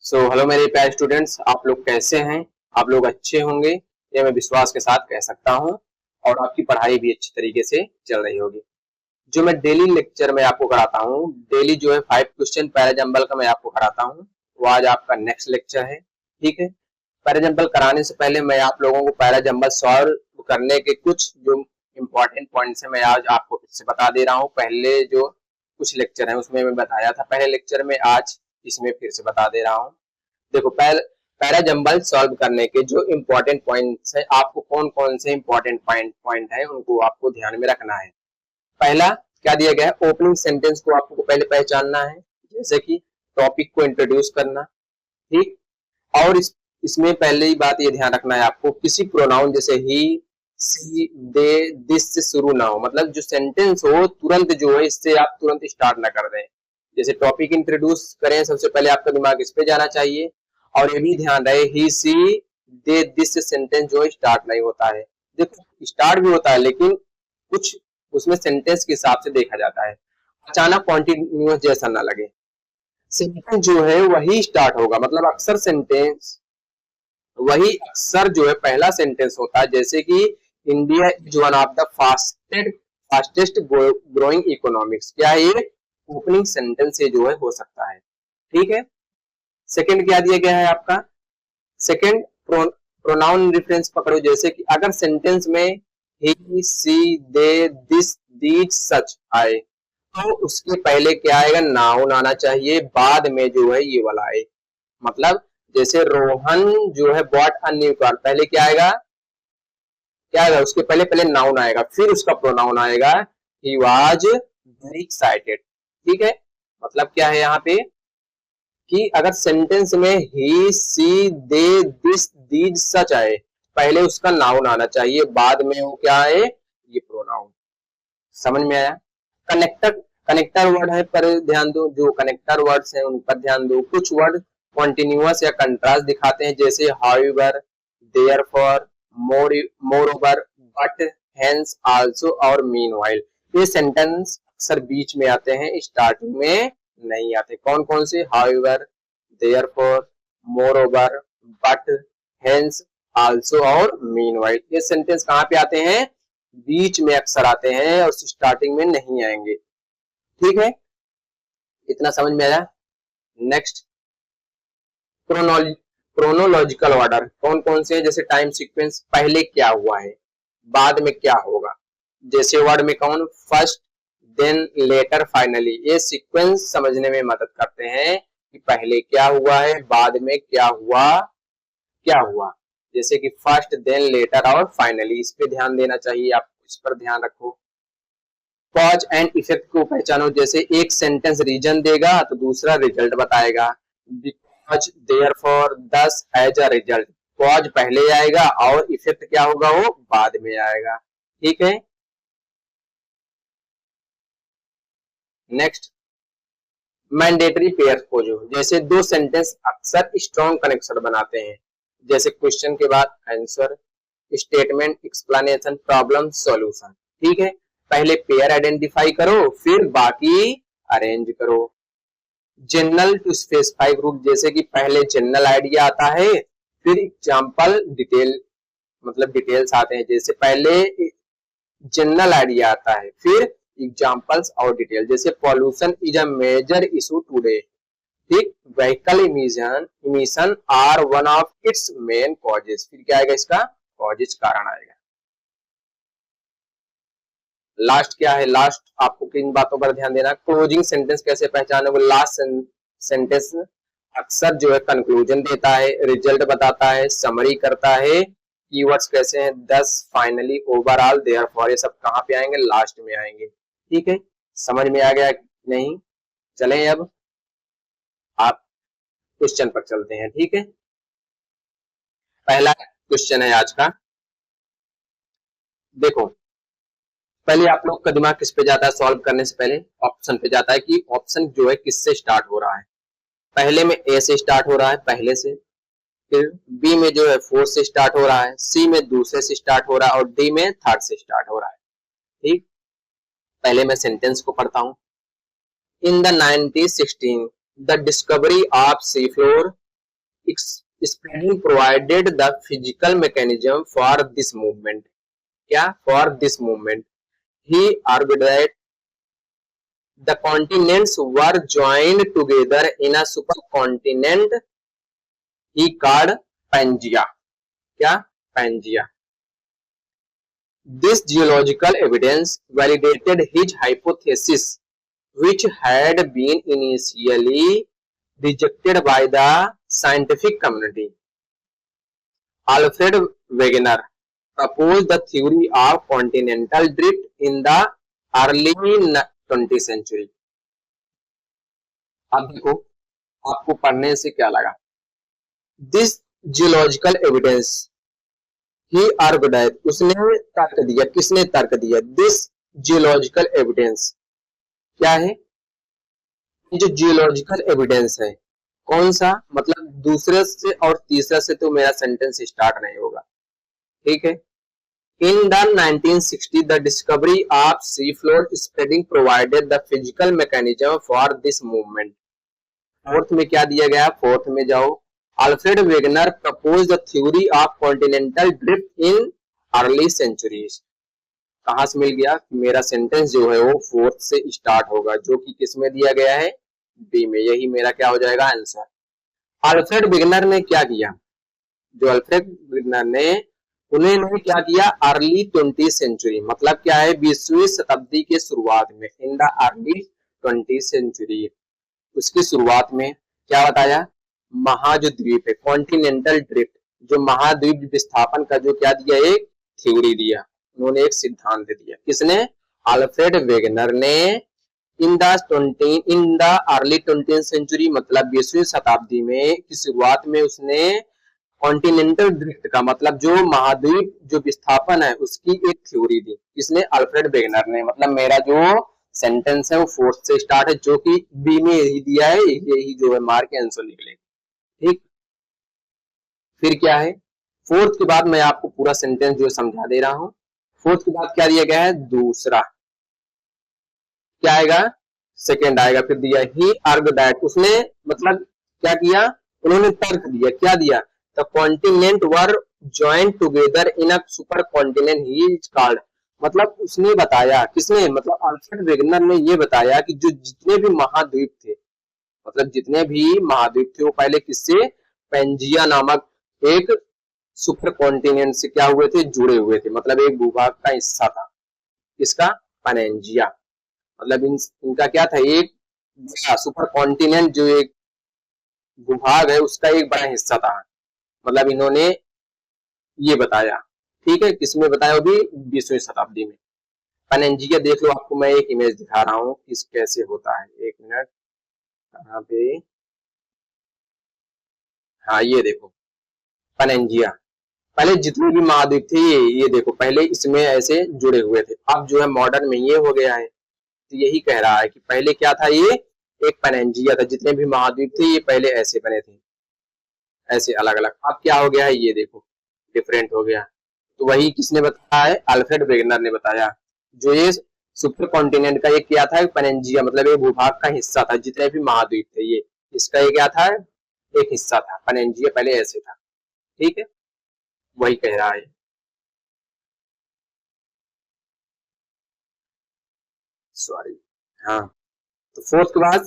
Hello मेरे प्यारे students, आप लोग कैसे हैं? आप लोग अच्छे होंगे, ये मैं विश्वास के साथ कह सकता हूं। और आपकी पढ़ाई भी अच्छी तरीके से चल रही होगी। जो मैं डेली लेक्चर में आपको कराता हूं, डेली जो है 5 क्वेश्चन पैराजंबल का मैं आपको कराता हूं, वो आज आपका नेक्स्ट लेक्चर है। ठीक है। पैराजंबल कराने से पहले मैं आप लोगों को पैराजंबल सॉल्व करने के कुछ जो इम्पोर्टेंट पॉइंट्स है मैं आज आपको फिर से बता दे रहा हूँ। पहले जो कुछ लेक्चर है उसमें मैं बताया था पहले लेक्चर में, आज इसमें फिर से बता दे रहा हूँ। देखो, पैराजंबल सॉल्व करने के जो इम्पोर्टेंट पॉइंट्स है, आपको कौन कौन से इम्पोर्टेंट पॉइंट है उनको आपको ध्यान में रखना है। पहला क्या दिया गया है, ओपनिंग सेंटेंस को आपको पहले पहचानना है, जैसे कि टॉपिक को इंट्रोड्यूस करना। ठीक। और इसमें पहले ही बात ये ध्यान रखना है आपको, किसी प्रोनाउन जैसे ही, सी, दे, दिस से शुरू ना हो। मतलब जो सेंटेंस हो तुरंत जो है इससे आप तुरंत स्टार्ट ना कर दें। जैसे टॉपिक इंट्रोड्यूस करें, सबसे पहले आपका दिमाग इस पे जाना चाहिए। और ये भी ध्यान रहे, ही, सी, दे, दिस से सेंटेंस जो है स्टार्ट नहीं होता है। देखो, स्टार्ट भी होता है लेकिन कुछ उसमें सेंटेंस के हिसाब से देखा जाता है, अचानक कॉन्टिन्यूअस जैसा ना लगे। सेंटेंस जो है वही स्टार्ट होगा, मतलब अक्सर सेंटेंस वही अक्सर जो है पहला सेंटेंस होता है। जैसे कि India is one of the fastest growing economics, क्या ये ओपनिंग सेंटेंस से जो है हो सकता है। ठीक है। सेकंड क्या दिया गया है आपका, सेकंड प्रोनाउन रेफरेंस पकड़ो। जैसे कि अगर सेंटेंस में ही, सी, दे, दिस, दीज, सच आए तो उसके पहले क्या आएगा, नाउन आना चाहिए, बाद में जो है ये वाला आए। मतलब जैसे रोहन जो है बॉट अ न्यू कार, पहले क्या आएगा, क्या आएगा, उसके पहले पहले नाउन आएगा, फिर उसका प्रोनाउन आएगा, ही वाज वेरी एक्साइटेड। ठीक है। मतलब क्या है यहाँ पे कि अगर सेंटेंस में ही, सी, दे, दिस, दीज, सच आए, पहले उसका नाउन आना चाहिए, बाद में वो क्या आए, ये प्रोनाउन। समझ में आया? कनेक्टर कनेक्टर वर्ड है पर ध्यान दो, जो कनेक्टर वर्ड्स हैं उन पर ध्यान दो। कुछ वर्ड कॉन्टिन्यूअस या कंट्रास्ट दिखाते हैं, जैसे however, therefore, moreover, but, hence, also और मीनवाइल। ये सेंटेंस अक्सर बीच में आते हैं, स्टार्टिंग में नहीं आते। कौन कौन से, however, therefore, moreover, but, hence, also और मीनवाइल। ये सेंटेंस कहाँ पे आते हैं, बीच में अक्सर आते हैं और स्टार्टिंग में नहीं आएंगे। ठीक है, इतना समझ में आया? नेक्स्ट, क्रोनोलॉजिकल ऑर्डर कौन कौन से है, जैसे टाइम सीक्वेंस, पहले क्या हुआ है, बाद में क्या होगा। जैसे वर्ड में कौन, फर्स्ट, देन, लेटर, फाइनली। ये सीक्वेंस समझने में मदद करते हैं कि पहले क्या हुआ है, बाद में क्या हुआ, क्या हुआ। जैसे कि फर्स्ट, देन, लेटर और फाइनली, इस पे ध्यान देना चाहिए, आप इस पर ध्यान रखो। कॉज एंड इफेक्ट को पहचानो, जैसे एक सेंटेंस रीजन देगा तो दूसरा रिजल्ट बताएगा। बिकॉज, देयरफॉर, दस, एज अ रिजल्ट। कॉज पहले आएगा और इफेक्ट क्या होगा, वो बाद में आएगा। ठीक है। नेक्स्ट, मैंडेटरी पेयर खोजो, जैसे दो सेंटेंस अक्सर स्ट्रॉन्ग कनेक्शन बनाते हैं, जैसे क्वेश्चन के बाद answer, statement, explanation, problem, solution. ठीक है। पहले पेयर आइडेंटिफाई करो, फिर बाकी अरेंज करो। जनरल टू स्पेसिफाई ग्रुप, जैसे कि पहले जनरल आइडिया आता है, फिर एग्जांपल, डिटेल, मतलब डिटेल्स आते हैं। जैसे पहले जनरल आइडिया आता है, फिर एग्जांपल्स और डिटेल। जैसे pollution is a major issue today. ठीक। Vehicle emission are one of its main causes, फिर क्या आएगा, इसका कॉजेज कारण आएगा। लास्ट क्या है, लास्ट आपको किन बातों पर ध्यान देना, क्लोजिंग सेंटेंस कैसे पहचानोगे। लास्ट सेंटेंस अक्सर जो है कंक्लूजन देता है, रिजल्ट बताता है, समरी करता है, कीवर्ड्स कैसे हैं, दस, फाइनली, ओवरऑल, देयरफॉर, ये सब कहाँ पे आएंगे, लास्ट में आएंगे। ठीक है। समझ में आ गया नहीं? चलें अब आप क्वेश्चन पर चलते हैं। ठीक है। पहला क्वेश्चन है आज का, देखो पहले आप लोग का दिमाग किस पे जाता है, सॉल्व करने से पहले ऑप्शन पे जाता है कि ऑप्शन जो है किससे स्टार्ट हो रहा है। पहले में ए से स्टार्ट हो रहा है, पहले से, फिर बी में जो है फोर्थ से स्टार्ट हो रहा है, सी में दूसरे से स्टार्ट हो रहा है और डी में थर्ड से स्टार्ट हो रहा है। ठीक। पहले मैं सेंटेंस को पढ़ता हूं। In the 1916 the discovery of sea floor spreading provided the physical mechanism for this movement. क्या? For this movement he argued the continents were joined together in a supercontinent he called Pangea। क्या? Pangea। This geological evidence validated his hypothesis, which had been initially rejected by the scientific community. Alfred Wegener proposed the theory of continental drift in the early 20th century। अब देखो आपको पढ़ने से क्या लगा। This geological evidence ही आर्गुडाइड, उसने तर्क दिया। किसने तर्क दिया? दिस जियोलॉजिकल एविडेंस क्या है? जो जियोलॉजिकल एविडेंस है कौन सा? मतलब दूसरे से और तीसरा से तो मेरा सेंटेंस स्टार्ट नहीं होगा, ठीक है। In the 1960s, the discovery of seafloor spreading provided the physical mechanism for this movement। Fourth में क्या दिया गया? फोर्थ में जाओ। Alfred Wegener proposed the theory of continental drift in early centuries। कहां से मिल गया? मेरा सेंटेंस जो है वो फोर्थ से स्टार्ट होगा, जो कि किस में दिया गया है? बी में। यही मेरा क्या हो जाएगा? आंसर। अल्फ्रेड वेगनर ने क्या किया? जो अल्फ्रेड वेगनर ने उन्होंने क्या किया? अर्ली 20th सेंचुरी, मतलब क्या है? 20वीं शताब्दी के शुरुआत में। In the early 20th century, उसकी शुरुआत में क्या बताया? महाजो द्वीप है, कॉन्टिनेंटल ड्रिफ्ट, जो महाद्वीप विस्थापन का जो क्या दिया? एक थ्योरी दिया, उन्होंने एक सिद्धांत दिया। किसने? अल्फ्रेड वेगनर ने। In the early 20th century, मतलब 20वीं शताब्दी में की शुरुआत में उसने कॉन्टिनेंटल ड्रिफ्ट का, मतलब जो महाद्वीप जो विस्थापन है उसकी एक थ्योरी दी। किसने? अल्फ्रेड वेगनर ने। मतलब मेरा जो सेंटेंस है वो फोर्थ से स्टार्ट है, जो कि बी में यही दिया है, यही जो है मार्क आंसर निकले, ठीक। फिर क्या है? फोर्थ के बाद मैं आपको पूरा सेंटेंस जो समझा दे रहा हूं। फोर्थ के बाद क्या दिया गया है? दूसरा क्या आएगा? सेकेंड आएगा। फिर दिया ही आर्गुडाइड, उसने मतलब क्या किया? उन्होंने तर्क दिया। क्या दिया? The continent were joined together in a supercontinent he is called। मतलब उसने बताया, किसने? मतलब अल्फ्रेड वेगनर ने ये बताया कि जो जितने भी महाद्वीप थे, मतलब जितने भी महाद्वीप थे वो पहले किससे? पेंजिया नामक एक सुपर कॉन्टिनेंट से क्या हुए थे? जुड़े हुए थे, मतलब एक भूभाग का हिस्सा था। इसका? पेनेंजिया। मतलब इनका क्या था? एक बड़ा सुपर कॉन्टिनेंट, जो एक भूभाग है उसका एक बड़ा हिस्सा था। मतलब इन्होंने ये बताया, ठीक है। किसमें बताया? वो भी 20वीं शताब्दी में। पेनेंजिया देख लो, आपको मैं एक इमेज दिखा रहा हूँ किस कैसे होता है। एक मिनट, कहाँ पे? हाँ ये देखो पेनेंजिया। पहले जितने भी महाद्वीप थे ये देखो, पहले इसमें ऐसे जुड़े हुए थे। अब जो है मॉडर्न में ये हो गया है। तो यही कह रहा है कि पहले क्या था? ये एक पेनेंजिया था, जितने भी महाद्वीप थे ये पहले ऐसे बने थे, ऐसे अलग अलग। अब क्या हो गया है? ये देखो डिफरेंट हो गया। तो वही किसने बताया है? अल्फ्रेड वेगनर ने बताया। जो ये सुपर कॉन्टिनेंट का एक क्या था? पेनेंजिया, मतलब एक भूभाग का हिस्सा था, जितने भी महाद्वीप थे ये इसका ये क्या था? एक हिस्सा था। पेनेंजिया पहले ऐसे था, ठीक है। वही कह रहा है। सॉरी, हाँ। तो फोर्थ के बाद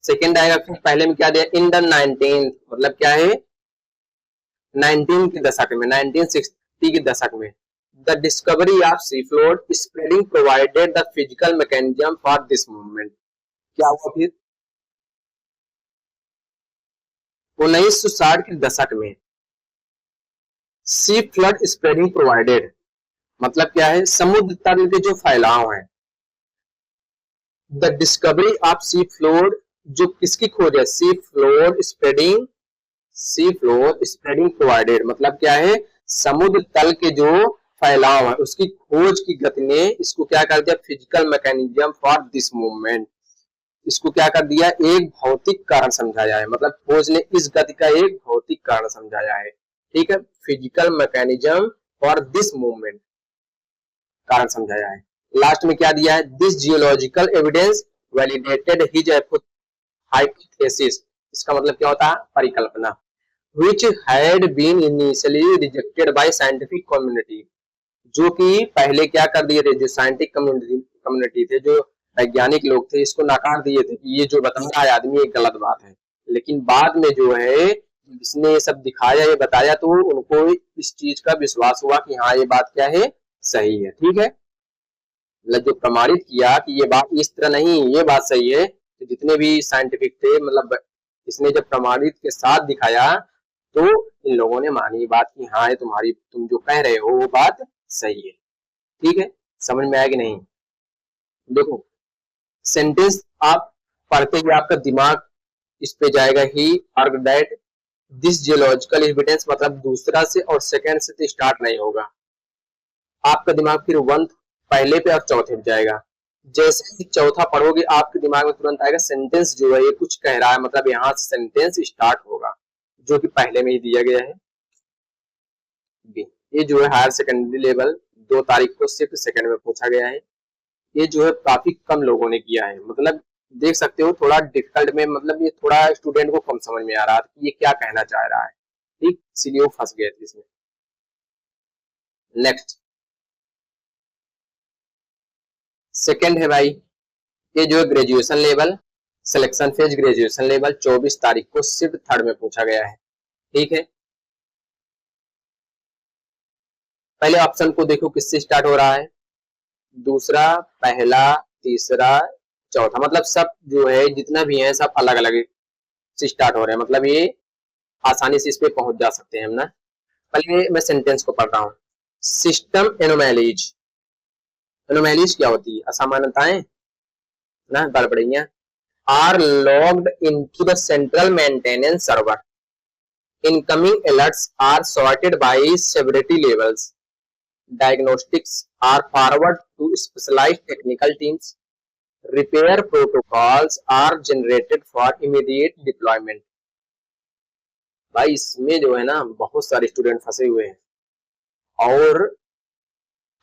सेकेंड आएगा। फिर पहले में क्या दिया? इन द 19th, मतलब क्या है? 19 के दशक में, 1960 के दशक में, the discovery of sea floor spreading provided the physical mechanism for this movement. क्या हुआ फिर? 1960 के दशक में सी फ्लड स्प्रेडिंग प्रोवाइडेड, मतलब क्या है? समुद्र तल के जो फैलाव है। The discovery of sea floor, जो किसकी खोज है? सी फ्लोर स्प्रेडिंग प्रोवाइडेड, मतलब क्या है? समुद्र तल के जो फैलाव है उसकी खोज की गति ने इसको क्या कर दिया? Physical mechanism for this movement. इसको क्या कर दिया? एक भौतिक कारण समझाया है। मतलब खोज ने इस गति का एक भौतिक कारण समझाया है, ठीक है। Physical mechanism for this movement कारण समझाया है। लास्ट में क्या दिया है? This geological evidence validated his hypothesis. इसका मतलब क्या होता है? परिकल्पना। which had been initially rejected by scientific community, जो कि पहले क्या कर दिए थे, जो साइंटिफिक कम्युनिटी थे, जो वैज्ञानिक लोग थे, इसको नकार दिए थे कि ये जो बता रहा है आदमी एक गलत बात है। लेकिन बाद में जो है जिसने ये सब दिखाया, ये बताया, तो उनको इस चीज का विश्वास हुआ कि हाँ ये बात क्या है, सही है। ठीक है, मतलब जो प्रमाणित किया कि ये बात इस तरह नहीं, ये बात सही है, तो जितने भी साइंटिफिक थे, मतलब इसने जब प्रमाणित के साथ दिखाया तो इन लोगों ने मानी बात कि हाँ ये तुम जो कह रहे हो वो बात सही है। ठीक है, समझ में आया कि नहीं? देखो, सेंटेंस आप पढ़ते ही आपका दिमाग इस पे जाएगा ही, अर्ग दैट दिस जियोलॉजिकल एविडेंस, मतलब दूसरा से और सेकंड से तो स्टार्ट नहीं होगा, आपका दिमाग फिर वन पहले पे और चौथे पे जाएगा। जैसे ही चौथा पढ़ोगे आपके दिमाग में तुरंत आएगा सेंटेंस जो है ये कुछ कह रहा है, मतलब यहाँ से सेंटेंस स्टार्ट होगा, जो कि पहले में ही दिया गया है बी। ये जो है हायर सेकेंडरी लेवल 2 तारीख को सिर्फ सेकंड में पूछा गया है। ये जो है काफी कम लोगों ने किया है, मतलब देख सकते हो थोड़ा डिफिकल्ट में, मतलब ये थोड़ा स्टूडेंट को कम समझ में आ रहा था कि ये क्या कहना चाह रहा है। ठीक, इसलिए वो फंस गए थे इसमें। नेक्स्ट सेकंड है भाई, ये जो है graduation level, selection phase graduation level 24 तारीख को सिर्फ थर्ड में पूछा गया है। ठीक है, पहले ऑप्शन को देखो किससे स्टार्ट हो रहा है, दूसरा, पहला, तीसरा, चौथा, मतलब सब जो है जितना भी है सब अलग अलग से स्टार्ट हो रहे हैं, मतलब ये आसानी से इस पे पहुंच जा सकते हैं हम ना। पहले मैं सेंटेंस को पढ़ रहा हूँ। सिस्टम एनोमैलीज, एनोमैलीज क्या होती है, असामान्यताएं ना, गड़बड़ियां, are logged into the central maintenance server, incoming alerts are sorted by severity levels, diagnostics are forwarded to specialized technical teams, repair protocols are generated for immediate deployment। भाई इसमें जो है ना बहुत सारे स्टूडेंट फंसे हुए हैं और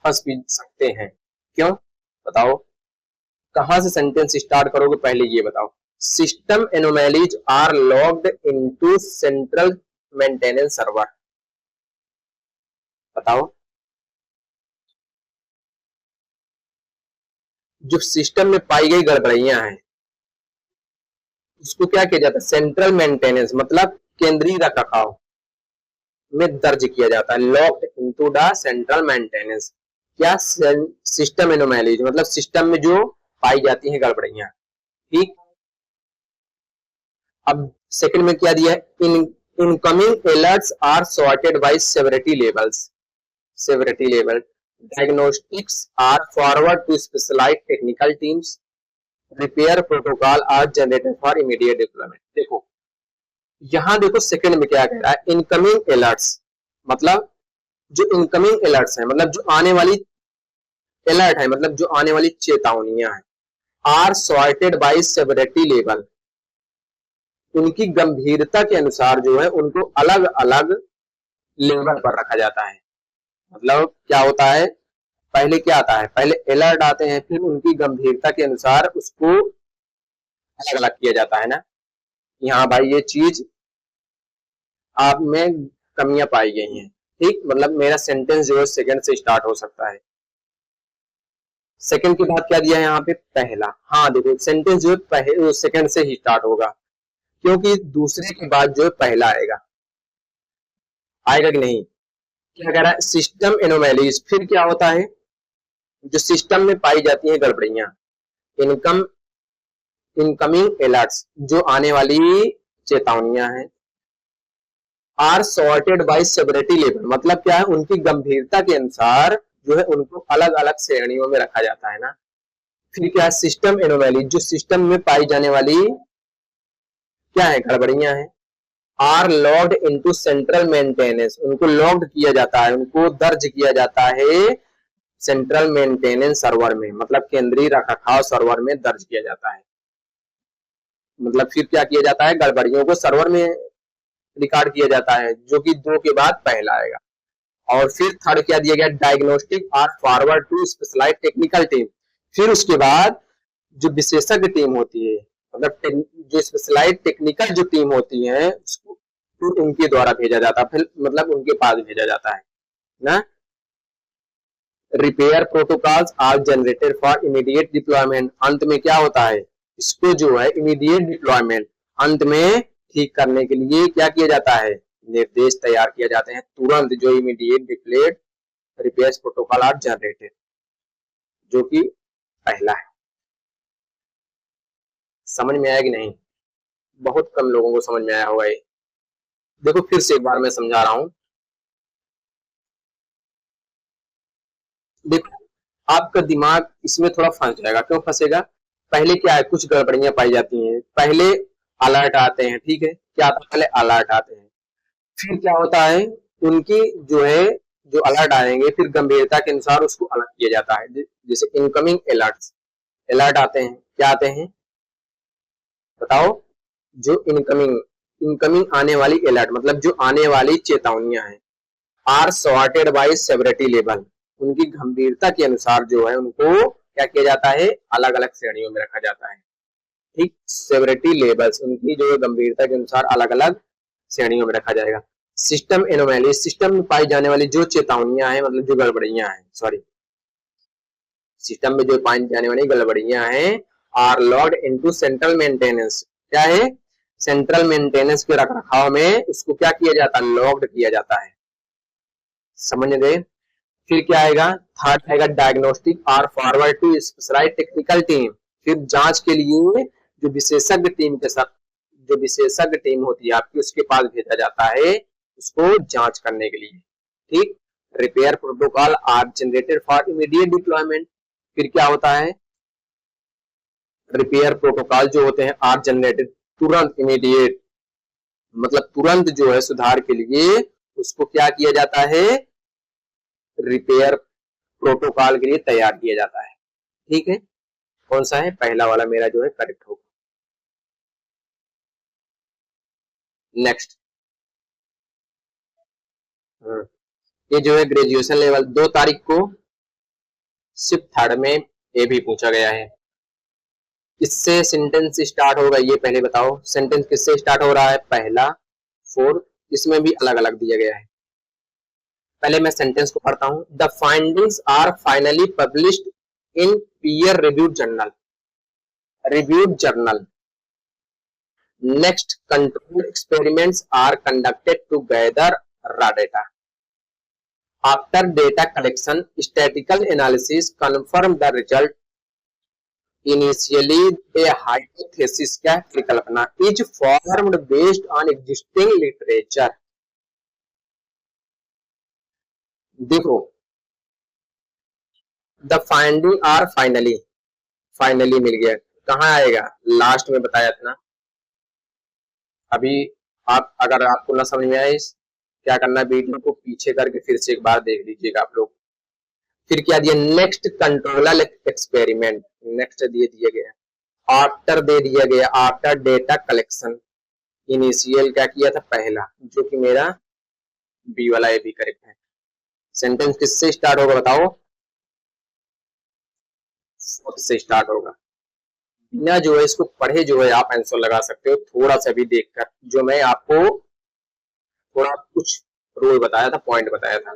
फंस भी सकते हैं। क्यों बताओ, कहां से सेंटेंस स्टार्ट करोगे, पहले ये बताओ। System anomalies are logged into central maintenance server, बताओ। जो सिस्टम में पाई गई गड़बड़ियां हैं उसको क्या किया जाता है, सेंट्रल मेंटेनेंस मतलब केंद्रीय रखरखाव में दर्ज किया जाता है, locked into the central maintenance. क्या, सिस्टम एनोमैलीज मतलब सिस्टम में जो पाई जाती हैं गड़बड़ियां। ठीक, अब सेकंड में क्या दिया है, incoming alerts are sorted by severity levels, severity level, diagnostics are forwarded to specialized technical teams, repair protocol are generated for immediate deployment। देखो यहां देखो सेकंड में क्या कह रहा है, इनकमिंग अलर्ट्स मतलब जो इनकमिंग अलर्ट्स है, मतलब जो आने वाली अलर्ट है, मतलब जो आने वाली चेतावनियां हैं, are sorted by severity level, उनकी गंभीरता के अनुसार जो है उनको अलग अलग लेवल पर रखा जाता है। मतलब क्या होता है, पहले क्या आता है, पहले अलर्ट आते हैं, फिर उनकी गंभीरता के अनुसार उसको अलग अलग किया जाता है ना। यहाँ भाई ये चीज आप में कमियां पाई गई हैं। ठीक, मतलब मेरा सेंटेंस जो है सेकंड से स्टार्ट हो सकता है। सेकंड के बाद क्या दिया है यहाँ पे, पहला। हाँ देखो सेंटेंस जो है सेकंड से ही स्टार्ट होगा, क्योंकि दूसरे के बाद जो है पहला आएगा, आएगा कि नहीं। क्या कह रहा है, सिस्टम एनोमैलीज, फिर क्या होता है, जो सिस्टम में पाई जाती है गड़बड़ियां, इनकमिंग अलर्ट्स जो आने वाली चेतावनियां हैं, are sorted by severity level मतलब क्या है, उनकी गंभीरता के अनुसार जो है उनको अलग अलग श्रेणियों में रखा जाता है ना। फिर क्या है, सिस्टम एनोमैली जो सिस्टम में पाई जाने वाली क्या है, गड़बड़ियां हैं, are logged into central maintenance, उनको लॉग्ड किया जाता है, उनको दर्ज किया जाता है सेंट्रल मेंटेनेंस सर्वर में, मतलब केंद्रीय रखरखाव सर्वर में दर्ज किया जाता है। मतलब फिर क्या किया जाता है, गड़बड़ियों को सर्वर में रिकॉर्ड किया जाता है, जो कि 2 के बाद पहला आएगा। और फिर थर्ड क्या दिया गया, diagnostic are forward to specialized technical team, फिर उसके बाद जो विशेषज्ञ टीम होती है, मतलब जो स्पेशलाइज्ड टेक्निकल जो टीम होती है फिर उनके द्वारा भेजा जाता है, फिर मतलब उनके पास भेजा जाता है ना। Repair protocols are generated for immediate deployment. अंत में क्या होता है, इसको जो है इमीडिएट डिप्लॉयमेंट, अंत में ठीक करने के लिए क्या किया जाता है, निर्देश तैयार किए जाते हैं तुरंत, जो immediate deployed repair protocol are generated, जो कि पहला है। समझ में आया कि नहीं? बहुत कम लोगों को समझ में आया होगा ये। देखो फिर से एक बार मैं समझा रहा हूं। देखो आपका दिमाग इसमें थोड़ा फंस जाएगा। क्यों फंसेगा? पहले क्या है, कुछ गड़बड़ियां पाई जाती हैं। पहले अलर्ट आते हैं, ठीक है, क्या आता है, पहले अलर्ट आते हैं, फिर क्या होता है, उनकी जो है, जो अलर्ट आएंगे फिर गंभीरता के अनुसार उसको अलर्ट किया जाता है। जैसे इनकमिंग अलर्ट, अलर्ट आते हैं, क्या आते हैं बताओ? जो इनकमिंग, इनकमिंग आने वाली अलर्ट मतलब जो आने वाली चेतावनियां हैं, are sorted by severity level, उनकी गंभीरता के अनुसार जो है उनको क्या किया जाता है, अलग अलग श्रेणियों में रखा जाता है। ठीक, सेवरिटी लेवल्स, उनकी जो गंभीरता के अनुसार अलग अलग श्रेणियों में रखा जाएगा। सिस्टम एनोमैली, सिस्टम में पाई जाने वाली जो चेतावनियां हैं, मतलब जो गड़बड़ियां हैं, सॉरी, सिस्टम में जो पाई जाने वाली गड़बड़ियां हैं, are logged into central maintenance, क्या है, सेंट्रल मेंटेनेंस के रखरखाव में उसको क्या किया जाता है, लॉग्ड किया जाता है। समझ गए? फिर क्या आएगा, थर्ड आएगा diagnostic are forward to specialized technical team. फिर जांच के लिए जो विशेषज्ञ टीम के साथ, जो विशेषज्ञ टीम होती है आपकी, उसके पास भेजा जाता है उसको जांच करने के लिए। ठीक, repair protocol are generated for immediate deployment. फिर क्या होता है, रिपेयर प्रोटोकॉल जो होते हैं आर जनरेटेड, तुरंत, इमीडिएट मतलब तुरंत जो है सुधार के लिए उसको क्या किया जाता है, रिपेयर प्रोटोकॉल के लिए तैयार किया जाता है। ठीक है, कौन सा है, पहला वाला मेरा जो है करेक्ट होगा। नेक्स्ट, ये जो है ग्रेजुएशन लेवल 2 तारीख को शिफ्ट थर्ड में ये भी पूछा गया है। इससे सेंटेंस स्टार्ट होगा, ये पहले बताओ सेंटेंस किससे स्टार्ट हो रहा है, पहला, फोर्थ, इसमें भी अलग अलग दिया गया है। पहले मैं सेंटेंस को पढ़ता हूं। The findings are finally published in peer reviewed journal, reviewed journal. Next, control experiments are conducted to gather raw data. After data collection, statistical analysis confirm the result. Initially, a hypothesis, क्या परिकल्पना, is formed based on existing literature. देखो, the finding are finally, finally मिल गया, कहाँ आएगा, last में बताया था ना। अभी आप अगर आपको ना समझ में आए, क्या करना, वीडियो को पीछे करके फिर से एक बार देख लीजिएगा आप लोग। फिर क्या दिया, नेक्स्ट कंट्रोलर एक्सपेरिमेंट, नेक्स्ट दे दिया गया, आफ्टर दे दिया गया, आफ्टर डेटा कलेक्शन, इनिशियल क्या किया था, पहला, जो कि मेरा बी वाला ये भी करेक्ट है। सेंटेंस किससे स्टार्ट होगा बताओ, फोर्थ से स्टार्ट होगा। बिना जो है इसको पढ़े जो है आप आंसर लगा सकते हो, थोड़ा सा भी देखकर, जो मैं आपको थोड़ा कुछ रूल बताया था, पॉइंट बताया था,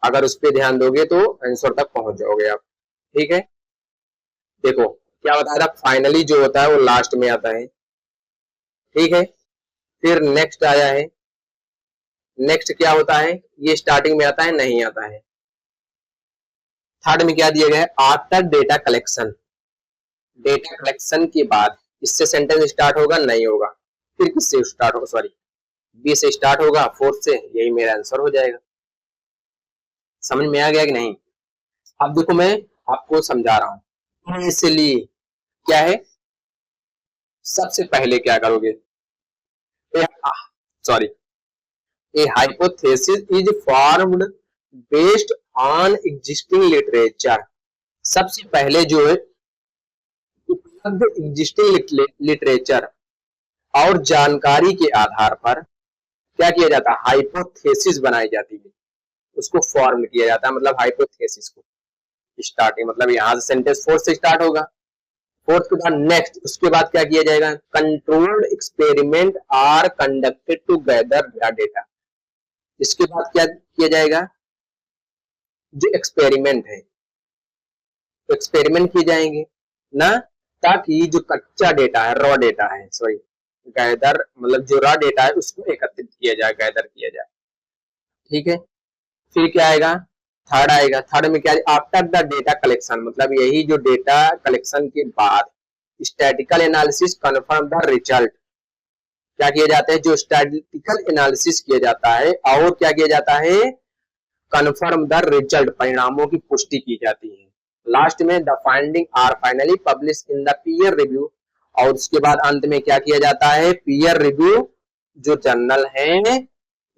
अगर उस पर ध्यान दोगे तो आंसर तक पहुंच जाओगे आप। ठीक है, देखो क्या बताया था, फाइनली जो होता है वो लास्ट में आता है। ठीक है, फिर नेक्स्ट आया है, नेक्स्ट क्या होता है, ये स्टार्टिंग में आता है, नहीं आता है। थर्ड में क्या दिया गया है, after data collection, data collection के बाद इससे सेंटेंस स्टार्ट होगा, नहीं होगा। फिर किससे स्टार्ट होगा, सॉरी, बी से स्टार्ट होगा, फोर्थ से, यही मेरा आंसर हो जाएगा। समझ में आ गया कि नहीं? अब देखो मैं आपको समझा रहा हूं, इसलिए क्या है, सबसे पहले क्या करोगे, sorry, A hypothesis is formed based on existing literature. सबसे पहले जो है उपलब्ध एग्जिस्टिंग लिटरेचर और जानकारी के आधार पर क्या किया जाता है, हाइपोथेसिस बनाई जाती है, उसको फॉर्म किया जाता है, मतलब हाइपोथेसिस को स्टार्टिंग, मतलब यहां से सेंटेंस फोर्थ से स्टार्ट होगा, फोर्थ के बाद नेक्स्ट, उसके बाद क्या किया जाएगा, controlled experiment are conducted to gather data. इसके बाद क्या किया जाएगा, जो एक्सपेरिमेंट है, तो एक्सपेरिमेंट किए जाएंगे ना, ताकि जो कच्चा डेटा है, रॉ डेटा है, सॉरी गैदर मतलब जो रॉ डेटा है उसको एकत्रित किया जाए, गैदर किया जाए। ठीक है, फिर क्या आएगा, थर्ड आएगा। थर्ड में क्या, आफ्टर द डेटा कलेक्शन, मतलब यही जो डेटा कलेक्शन के बाद statistical analysis confirm the result. क्या किया जाता है, जो स्टैटिकल एनालिसिस किया जाता है और क्या किया जाता है, कन्फर्म द रिजल्ट, परिणामों की पुष्टि की जाती है। लास्ट में the finding are finally publish in the peer review, और उसके बाद अंत में क्या किया जाता है, पीयर रिव्यू जो जर्नल है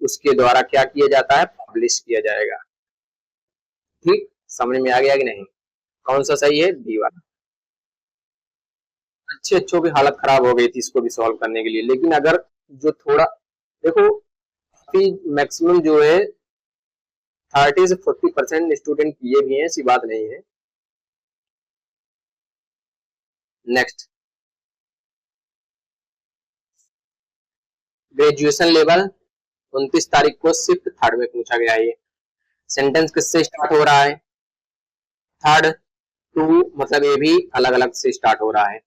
उसके द्वारा क्या किया जाता है, पब्लिश किया जाएगा। ठीक, समझ में आ गया कि नहीं, कौन सा सही है, डी वाला। अच्छों की हालत खराब हो गई थी इसको भी सॉल्व करने के लिए, लेकिन अगर जो थोड़ा देखो, मैक्सिमम जो है 30 से 40% स्टूडेंट किए भी हैं, ऐसी बात नहीं है। नेक्स्ट, ग्रेजुएशन लेवल 29 तारीख को शिफ्ट थर्ड में पूछा गया है। ये सेंटेंस किससे स्टार्ट हो रहा है, थर्ड टू, मतलब ये भी अलग अलग से स्टार्ट हो रहा है।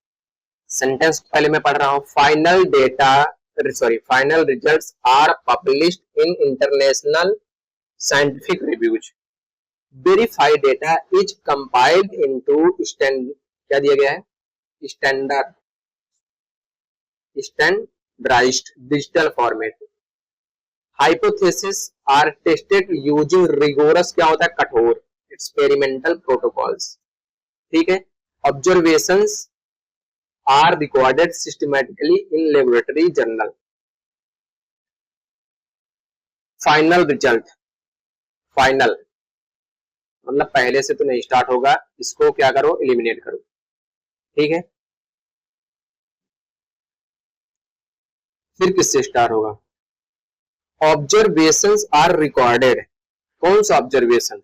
सेंटेंस पहले मैं पढ़ रहा हूं, final data sorry final results are published in international scientific reviews, verified data is compiled into क्या दिया गया है, standardized digital format, hypothesis are tested using rigorous, क्या होता है, कठोर एक्सपेरिमेंटल प्रोटोकॉल्स। ठीक है, observations are recorded systematically in laboratory journal. Final result, final मतलब पहले से तो नहीं स्टार्ट होगा, इसको क्या करो, एलिमिनेट करो। ठीक है, फिर किससे स्टार्ट होगा, ऑब्जर्वेशंस आर रिकॉर्डेड, कौन सा ऑब्जर्वेशन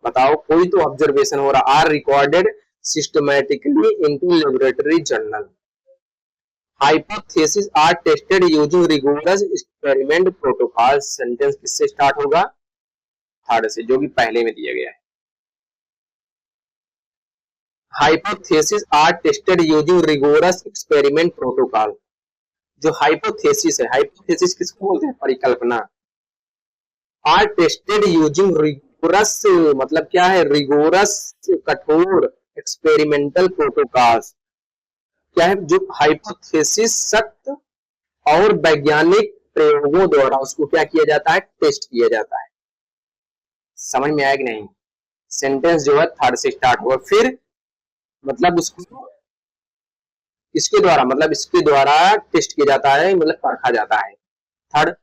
बताओ, कोई तो ऑब्जर्वेशन हो रहा, are recorded systematically into laboratory journal, hypothesis are tested using rigorous experiment protocol. Sentence किससे स्टार्ट होगा, थर्ड से, जो कि पहले में दिया गया है। Hypothesis are tested using rigorous experiment protocol, जो हाइपोथेसिस है, हाइपोथेसिस किसको बोलते हैं, परिकल्पना, आर टेस्टेड यूजिंग रिगोरस मतलब क्या है, रिगोरस कठोर एक्सपेरिमेंटल प्रोटोकॉल्स, क्या है, जो हाइपोथेसिस सख्त और वैज्ञानिक प्रयोगों द्वारा उसको क्या किया जाता है, टेस्ट किया जाता है। समझ में आया कि नहीं, सेंटेंस जो है थर्ड से स्टार्ट हुआ, फिर मतलब उसको इसके द्वारा, मतलब इसके द्वारा टेस्ट किया जाता है, मतलब परखा जाता है, थर्ड।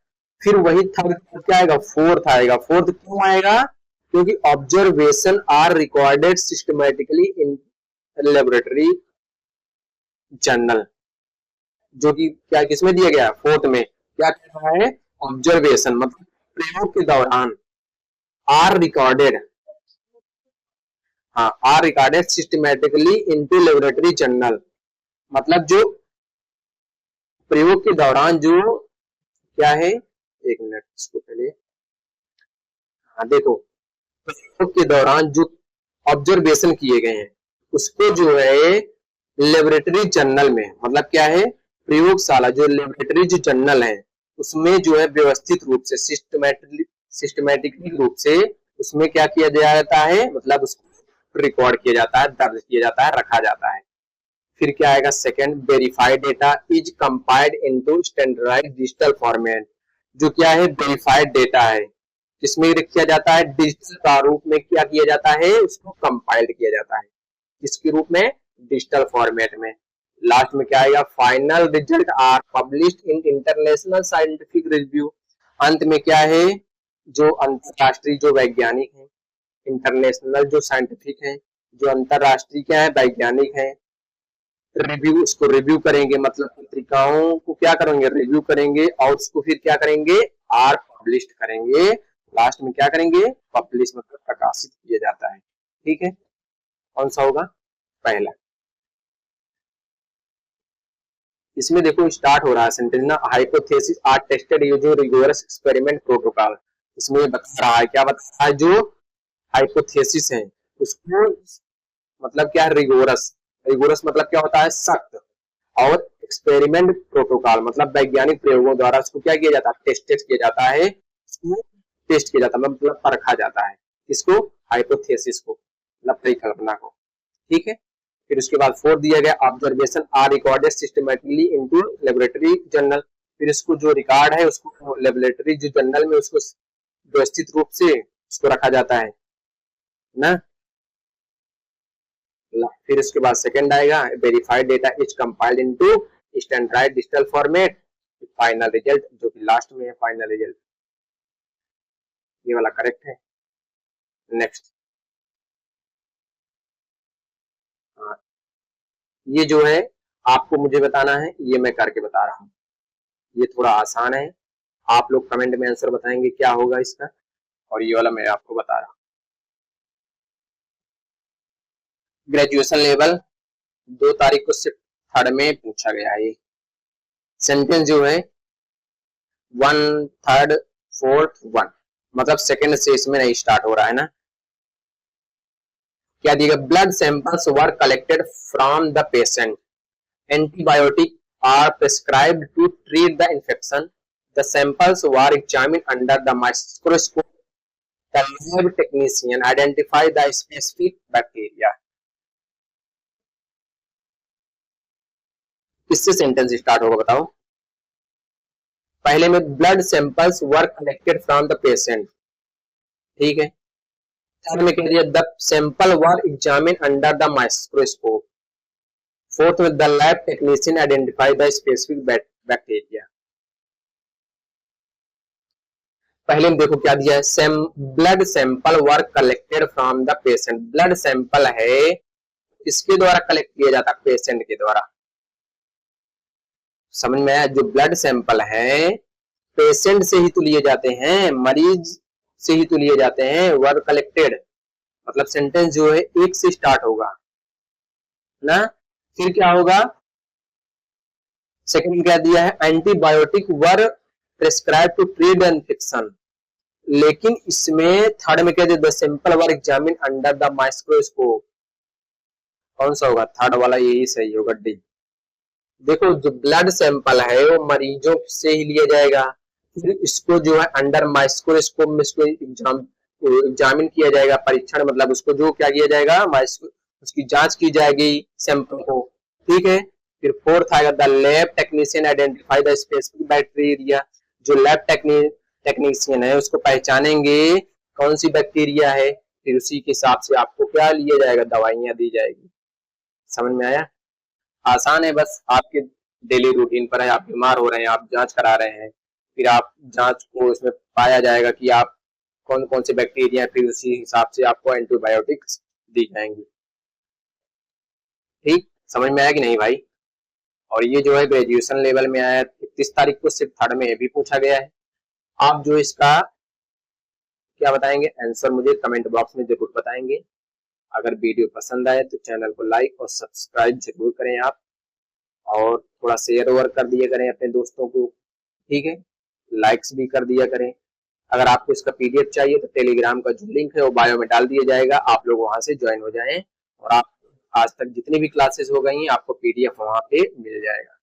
फिर वही थर्ड क्या आएगा, फोर्थ आएगा। फोर्थ क्यों आएगा, क्योंकि observation are recorded systematically in laboratory journal, जो कि क्या किसमें दिया गया, फोर्थ में क्या कह रहा है, ऑब्जर्वेशन मतलब प्रयोग के दौरान, आर रिकॉर्डेड, हाँ are recorded systematically into laboratory journal, मतलब जो प्रयोग के दौरान जो क्या है, एक मिनट इसको पहले, हाँ देखो, प्रयोग के दौरान जो ऑब्जर्वेशन किए गए हैं उसको जो है लेबोरेटरी जर्नल में, मतलब क्या है, प्रयोगशाला जो लेबोरेटरी जो जर्नल है उसमें जो है व्यवस्थित रूप से सिस्टमैटिकली रूप से उसमें क्या किया जाता है, मतलब उसको रिकॉर्ड किया जाता है, दर्ज किया जाता है, रखा जाता है। फिर क्या आएगा, second, verified data is compiled into standardized digital format, जो क्या है, वेरीफाइड डेटा है, किसमें किया जाता है, डिजिटल प्रारूप में क्या किया जाता है, उसको कंपाइल्ड किया जाता है, किसके रूप में, डिजिटल फॉर्मेट में। लास्ट में क्या आएगा, final result are published in international scientific review, अंत में क्या है, जो अंतरराष्ट्रीय जो वैज्ञानिक है, इंटरनेशनल जो साइंटिफिक है, जो अंतरराष्ट्रीय क्या है, वैज्ञानिक है, रिव्यू, उसको रिव्यू करेंगे, मतलब पत्रिकाओं को क्या करेंगे, रिव्यू करेंगे, और उसको फिर क्या करेंगे, आर पब्लिश करेंगे, लास्ट में क्या करेंगे, पब्लिश मतलब प्रकाशित किया जाता है। ठीक है, कौन सा होगा, पहला, इसमें देखो स्टार्ट हो रहा है सेंटेंस ना, hypothesis are tested using rigorous experiment protocol. इसमें बता रहा है, क्या बता रहा है, जो हाइपोथेसिस है उसको मतलब क्या है, रिगोरस। रिगोरस मतलब क्या होता है, सख्त। और एक्सपेरिमेंट प्रोटोकॉल मतलब वैज्ञानिक प्रयोगों द्वारा उसको क्या किया जाता है, टेस्ट किया जाता है, उसको टेस्ट किया जाता है मतलब परखा जाता है, इसको हाइपोथेसिस को मतलब परिकल्पना को। ठीक है, फिर उसके बाद 4 दिया गया, observation are recorded systematically into laboratory journal. फिर इसको जो रिकॉर्ड है उसको लेबोरेटरी जो जर्नल में उसको व्यवस्थित रूप से उसको रखा जाता है ना। फिर उसके बाद सेकंड आएगा, verified data is compiled into standardized digital format. Final result जो कि लास्ट में है, फाइनल रिजल्ट ये वाला करेक्ट है। नेक्स्ट, ये जो है आपको मुझे बताना है, ये मैं करके बता रहा हूँ, ये थोड़ा आसान है। आप लोग कमेंट में आंसर बताएंगे क्या होगा इसका, और ये वाला मैं आपको बता रहा हूँ। ग्रेजुएशन लेवल 2 तारीख को सिर्फ थर्ड में पूछा गया है। सेंटेंस जो है 1 3 4 1 मतलब सेकंड से इसमें नहीं स्टार्ट हो रहा है ना। क्या दिया, blood samples were collected from the patient, antibiotic are prescribed to treat the infection, the samples were examined under the microscope, the lab technician identify the specific bacteria. किससे सेंटेंस स्टार्ट होगा बताओ। पहले में blood samples were collected from the patient, ठीक है। में कह दिया the sample were examine under the microscope. Fourth में the lab technician identify the specific bacteria. पहले में देखो क्या दिया है, blood sample were collected from the patient. Blood sample है इसके द्वारा कलेक्ट किया जाता है, पेशेंट के द्वारा। समझ में आया, जो ब्लड सैंपल है पेशेंट से ही तो लिए जाते हैं, मरीज से ही तो लिए जाते हैं। वर कलेक्टेड मतलब सेंटेंस जो है एक से स्टार्ट होगा ना। फिर क्या होगा, सेकंड क्या दिया है, antibiotic were prescribe to treat the infection. लेकिन इसमें थर्ड में क्या दिया, the sample were examine under the microscope. कौन सा होगा, थर्ड वाला यही सही होगा, डी। देखो जो ब्लड सैंपल है वो मरीजों से ही लिया जाएगा, फिर इसको जो है अंडर माइक्रोस्कोप में इसको एग्जामिन किया जाएगा, परीक्षण मतलब उसको जो क्या किया जाएगा, उसकी जांच की जाएगी सैंपल को, ठीक है। फिर फोर्थ आएगा, the lab technician identify the specific bacteria. जो लैब टेक्नीशियन है उसको पहचानेंगे कौन सी बैक्टीरिया है, फिर उसी के हिसाब से आपको क्या लिया जाएगा, दवाइयां दी जाएगी। समझ में आया, आसान है, बस आपके डेली रूटीन पर है। आप बीमार हो रहे हैं, आप जांच करा रहे हैं, फिर आप जांच को इसमें पाया जाएगा कि आप कौन कौन से बैक्टीरिया, फिर उसी हिसाब से आपको एंटीबायोटिक्स दी जाएंगी। ठीक, समझ में आया कि नहीं भाई। और ये जो है ग्रेजुएशन लेवल में आया 31 तारीख को, सिर्फ थर्ड में ये भी पूछा गया है। आप जो इसका क्या बताएंगे आंसर मुझे कमेंट बॉक्स में जरूर बताएंगे। अगर वीडियो पसंद आए तो चैनल को लाइक और सब्सक्राइब जरूर करें आप, और थोड़ा शेयर ओवर कर दिया करें अपने दोस्तों को, ठीक है। लाइक्स भी कर दिया करें। अगर आपको इसका पीडीएफ चाहिए तो टेलीग्राम का जो लिंक है वो बायो में डाल दिया जाएगा, आप लोग वहां से ज्वाइन हो जाएं, और आप आज तक जितनी भी क्लासेस हो गई आपको पीडीएफ वहां पे मिल जाएगा,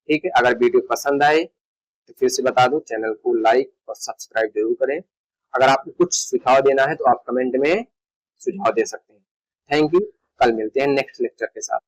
ठीक है। अगर वीडियो पसंद आए तो फिर से बता दूं, चैनल को लाइक और सब्सक्राइब जरूर करें। अगर आपको कुछ सुझाव देना है तो आप कमेंट में सुझाव दे सकते हैं। थैंक यू, कल मिलते हैं नेक्स्ट लेक्चर के साथ।